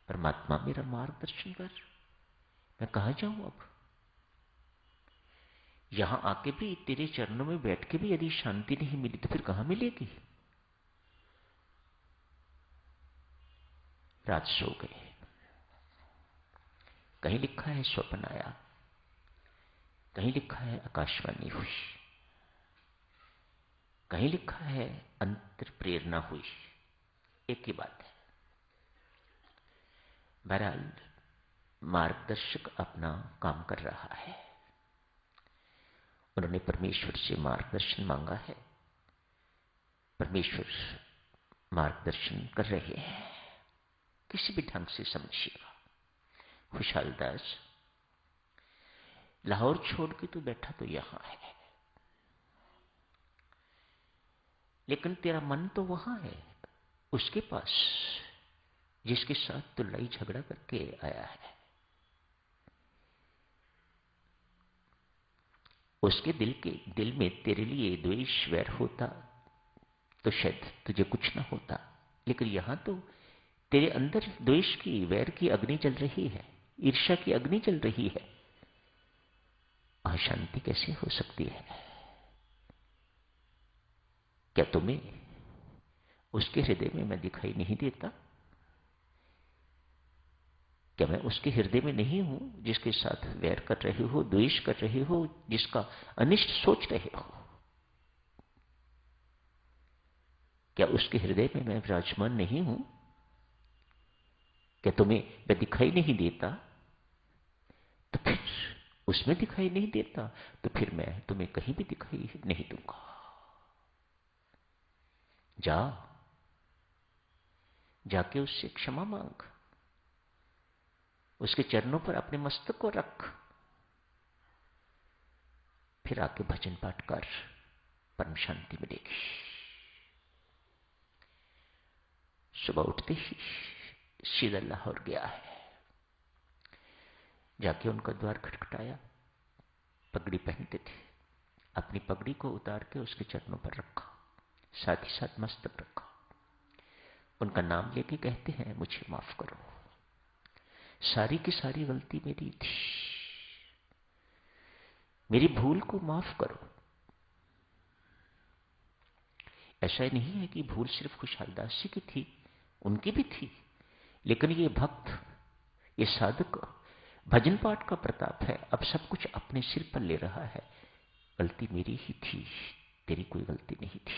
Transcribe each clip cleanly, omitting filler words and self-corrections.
परमात्मा मेरा मार्गदर्शन कर, मैं कहां जाऊं अब? यहां आके भी तेरे चरणों में बैठ के भी यदि शांति नहीं मिली तो फिर कहां मिलेगी? रात सो गए। कहीं लिखा है स्वप्न आया, कहीं लिखा है आकाशवाणी हुई, कहीं लिखा है अंतर प्रेरणा हुई। एक ही बात है। बहरहाल मार्गदर्शक अपना काम कर रहा है। उन्होंने परमेश्वर से मार्गदर्शन मांगा है, परमेश्वर मार्गदर्शन कर रहे हैं। किसी भी ढंग से समझिएगा। खुशहाल दास, लाहौर छोड़ के तू बैठा तो यहां है, लेकिन तेरा मन तो वहां है, उसके पास जिसके साथ तू लड़ाई झगड़ा करके आया है। उसके दिल में तेरे लिए द्वेष वैर होता तो शायद तुझे कुछ ना होता, लेकिन यहां तो तेरे अंदर द्वेष की, वैर की अग्नि जल रही है, ईर्ष्या की अग्नि जल रही है। अशांति कैसे हो सकती है? क्या तुम्हें उसके हृदय में मैं दिखाई नहीं देता? क्या मैं उसके हृदय में नहीं हूं जिसके साथ वैर कर रहे हो, द्वेष कर रहे हो, जिसका अनिष्ट सोच रहे हो? क्या उसके हृदय में मैं विराजमान नहीं हूं? क्या तुम्हें मैं दिखाई नहीं देता? तो फिर उसमें दिखाई नहीं देता तो फिर मैं तुम्हें कहीं भी दिखाई नहीं दूंगा। जा, जाके उससे क्षमा मांग, उसके चरणों पर अपने मस्तक को रख, फिर आके भजन पाठ कर, परम शांति मिलेगी। सुबह उठते ही सीधा लाहौर गया है। जाके उनका द्वार खटखटाया। पगड़ी पहनते थे, अपनी पगड़ी को उतार के उसके चरणों पर रखा, साथ ही साथ मस्तक रखा। उनका नाम लेके कहते हैं, मुझे माफ करो, सारी की सारी गलती मेरी थी, मेरी भूल को माफ करो। ऐसा नहीं है कि भूल सिर्फ खुशहाल दास जी की थी, उनकी भी थी, लेकिन ये भक्त, ये साधक भजन पाठ का प्रताप है, अब सब कुछ अपने सिर पर ले रहा है। गलती मेरी ही थी, तेरी कोई गलती नहीं थी।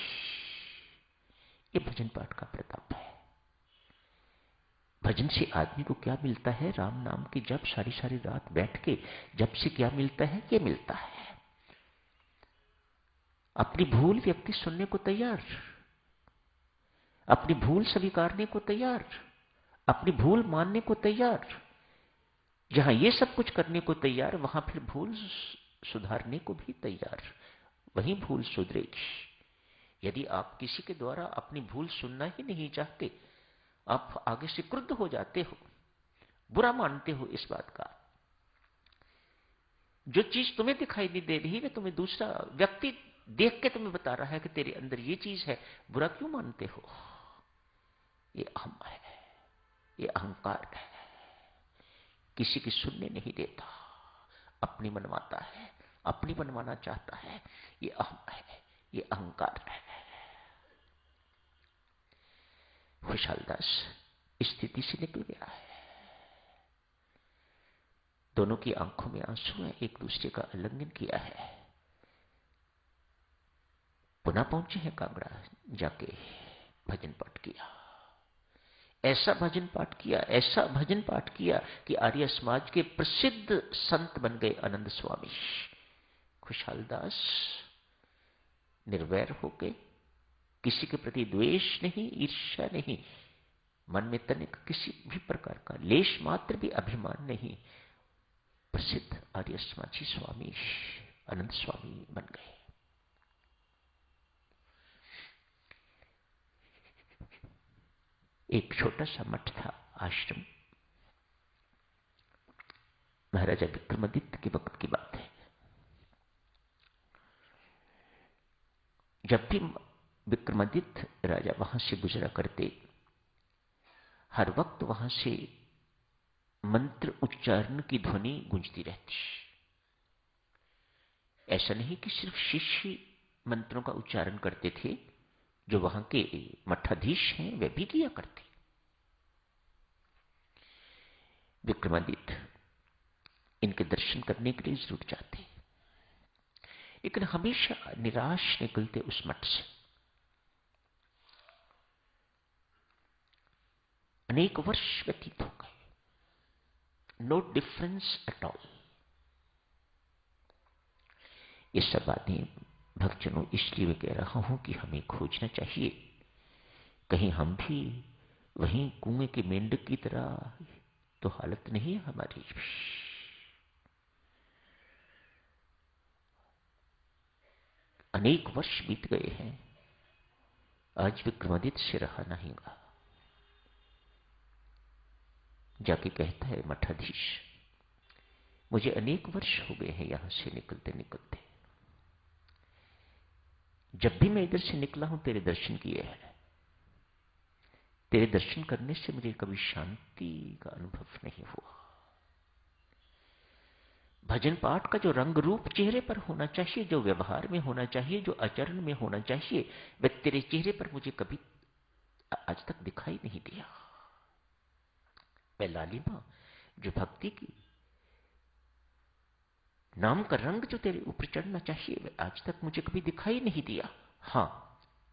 ये भजन पाठ का प्रताप है। भजन से आदमी को क्या मिलता है? राम नाम की जब सारी सारी रात बैठ के जब से क्या मिलता है? ये मिलता है। अपनी भूल व्यक्ति सुनने को तैयार, अपनी भूल स्वीकारने को तैयार, अपनी भूल मानने को तैयार। जहां ये सब कुछ करने को तैयार, वहां फिर भूल सुधारने को भी तैयार, वहीं भूल सुधरेगी। यदि आप किसी के द्वारा अपनी भूल सुनना ही नहीं चाहते, आप आगे से क्रुद्ध हो जाते हो, बुरा मानते हो इस बात का, जो चीज तुम्हें दिखाई नहीं दे रही है, तुम्हें दूसरा व्यक्ति देख के तुम्हें बता रहा है कि तेरे अंदर ये चीज है, बुरा क्यों मानते हो? ये अहम है, ये अहंकार है। किसी की सुनने नहीं देता, अपनी मनवाता है, अपनी मनवाना चाहता है। ये अहम है, ये अहंकार है। खुशहाल दास स्थिति से निकल गया है। दोनों की आंखों में आंसू है, एक दूसरे का उल्लंघन किया है। पुनः पहुंचे हैं कांगड़ा, जाके भजन पाठ किया। ऐसा भजन पाठ किया, ऐसा भजन पाठ किया कि आर्य समाज के प्रसिद्ध संत बन गए आनंद स्वामी। खुशहाल दास निर्वैर होके, किसी के प्रति द्वेष नहीं, ईर्ष्या नहीं, मन में तनिक किसी भी प्रकार का लेश मात्र भी अभिमान नहीं, प्रसिद्ध आर्य समाजी स्वामी आनंद स्वामी बन गए। एक छोटा सा मठ था, आश्रम। महाराजा विक्रमादित्य के वक्त की बात है। जब भी विक्रमादित्य राजा वहां से गुजरा करते, हर वक्त वहां से मंत्र उच्चारण की ध्वनि गूंजती रहती। ऐसा नहीं कि सिर्फ शिष्य मंत्रों का उच्चारण करते थे, जो वहां के मठाधीश हैं वे भी किया करते। विक्रमादित्य इनके दर्शन करने के लिए जरूर जाते, लेकिन हमेशा निराश निकलते उस मठ से। अनेक वर्ष व्यतीत हो गए, नो डिफरेंस एट ऑल। ये सब बातें भक्तजनों इसलिए मैं कह रहा हूं कि हमें खोजना चाहिए, कहीं हम भी वहीं कुएं के मेंढक की तरह तो हालत नहीं है हमारी भी। अनेक वर्ष बीत गए हैं, आज विक्रमादित्य से रहा नहीं गा। जाके कहता है मठाधीश, मुझे अनेक वर्ष हो गए हैं यहां से निकलते निकलते। जब भी मैं इधर से निकला हूं तेरे दर्शन किए हैं। तेरे दर्शन करने से मुझे कभी शांति का अनुभव नहीं हुआ। भजन पाठ का जो रंग रूप चेहरे पर होना चाहिए, जो व्यवहार में होना चाहिए, जो आचरण में होना चाहिए, वह तेरे चेहरे पर मुझे कभी आज तक दिखाई नहीं दिया। वह लालिमा जो भक्ति की, नाम का रंग जो तेरे ऊपर चढ़ना चाहिए, वह आज तक मुझे कभी दिखाई नहीं दिया। हां,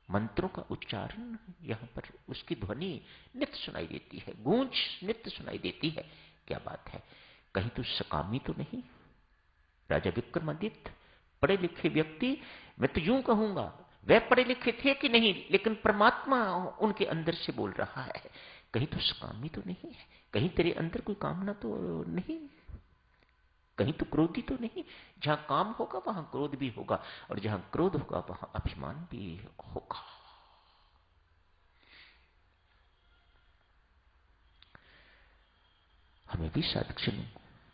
मंत्रों का उच्चारण यहां पर उसकी ध्वनि नित्य सुनाई देती है, गूंज नित्य सुनाई देती है। क्या बात है, कहीं तो सकामी तो नहीं? राजा विक्रमादित्य पढ़े लिखे व्यक्ति, मैं तो यूं कहूंगा वे पढ़े लिखे थे कि नहीं, लेकिन परमात्मा उनके अंदर से बोल रहा है। कहीं तो सकामी तो नहीं है, कहीं तेरे अंदर कोई कामना तो नहीं, कहीं तो क्रोधी तो नहीं? जहां काम होगा वहां क्रोध भी होगा, और जहां क्रोध होगा वहां अभिमान भी होगा। हमें भी साधक जनों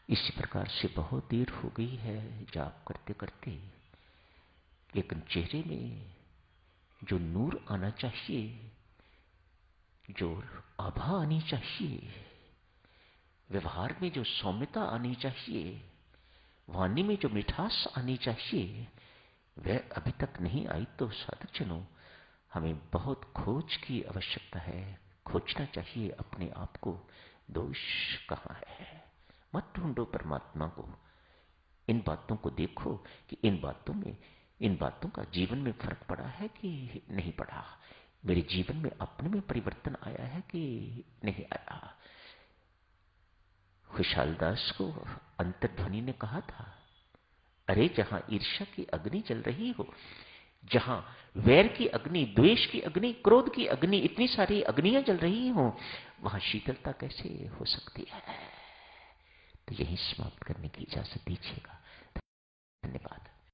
इसी प्रकार से बहुत देर हो गई है जाप करते करते, लेकिन चेहरे में जो नूर आना चाहिए, जो आभा आनी चाहिए, व्यवहार में जो सौम्यता आनी चाहिए, वाणी में जो मिठास आनी चाहिए, वह अभी तक नहीं आई। तो साधक जनों, हमें बहुत खोज की आवश्यकता है। खोजना चाहिए अपने आप को, दोष कहां है। मत ढूंढो परमात्मा को, इन बातों को देखो कि इन बातों का जीवन में फर्क पड़ा है कि नहीं पड़ा। मेरे जीवन में अपने में परिवर्तन आया है कि नहीं आया। खुशहाल दास को अंतर्ध्वनि ने कहा था, अरे जहां ईर्ष्या की अग्नि जल रही हो, जहां वैर की अग्नि, द्वेष की अग्नि, क्रोध की अग्नि, इतनी सारी अग्नियां जल रही हो, वहां शीतलता कैसे हो सकती है? तो यही समाप्त करने की इजाजत दीजिएगा। धन्यवाद।